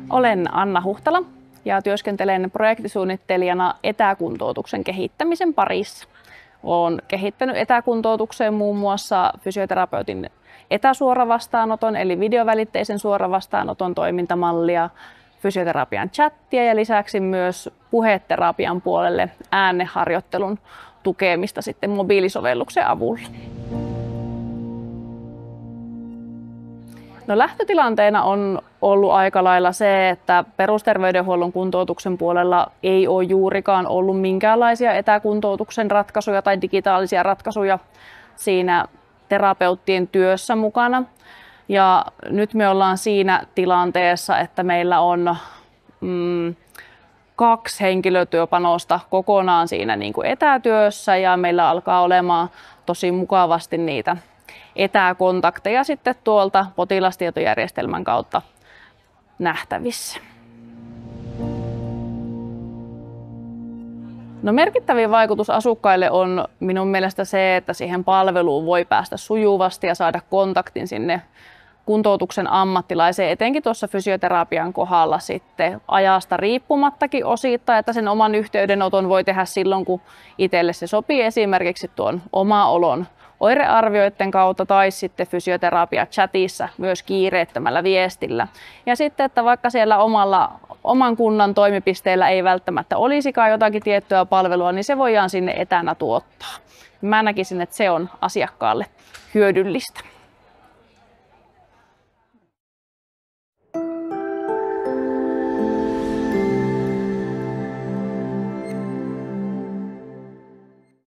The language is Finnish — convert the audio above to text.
Olen Anna Huhtala ja työskentelen projektisuunnittelijana etäkuntoutuksen kehittämisen parissa. Olen kehittänyt etäkuntoutukseen muun muassa fysioterapeutin etäsuoravastaanoton eli videovälitteisen suoravastaanoton toimintamallia, fysioterapian chattia ja lisäksi myös puheterapian puolelle ääneharjoittelun tukemista sitten mobiilisovelluksen avulla. No, lähtötilanteena on ollut aika lailla se, että perusterveydenhuollon kuntoutuksen puolella ei ole juurikaan ollut minkäänlaisia etäkuntoutuksen ratkaisuja tai digitaalisia ratkaisuja siinä terapeuttien työssä mukana. Ja nyt me ollaan siinä tilanteessa, että meillä on 2 henkilötyöpanosta kokonaan siinä niin kuin etätyössä ja meillä alkaa olemaan tosi mukavasti niitä etäkontakteja sitten tuolta potilastietojärjestelmän kautta nähtävissä. No, merkittävin vaikutus asukkaille on minun mielestä se, että siihen palveluun voi päästä sujuvasti ja saada kontaktin sinne kuntoutuksen ammattilaiseen, etenkin tuossa fysioterapian kohdalla sitten ajasta riippumattakin osittain, että sen oman yhteydenoton voi tehdä silloin, kun itselle se sopii, esimerkiksi tuon oma-olon oirearvioiden kautta tai sitten fysioterapia-chatissa myös kiireettömällä viestillä. Ja sitten, että vaikka siellä oman kunnan toimipisteellä ei välttämättä olisikaan jotakin tiettyä palvelua, niin se voidaan sinne etänä tuottaa. Mä näkisin, että se on asiakkaalle hyödyllistä.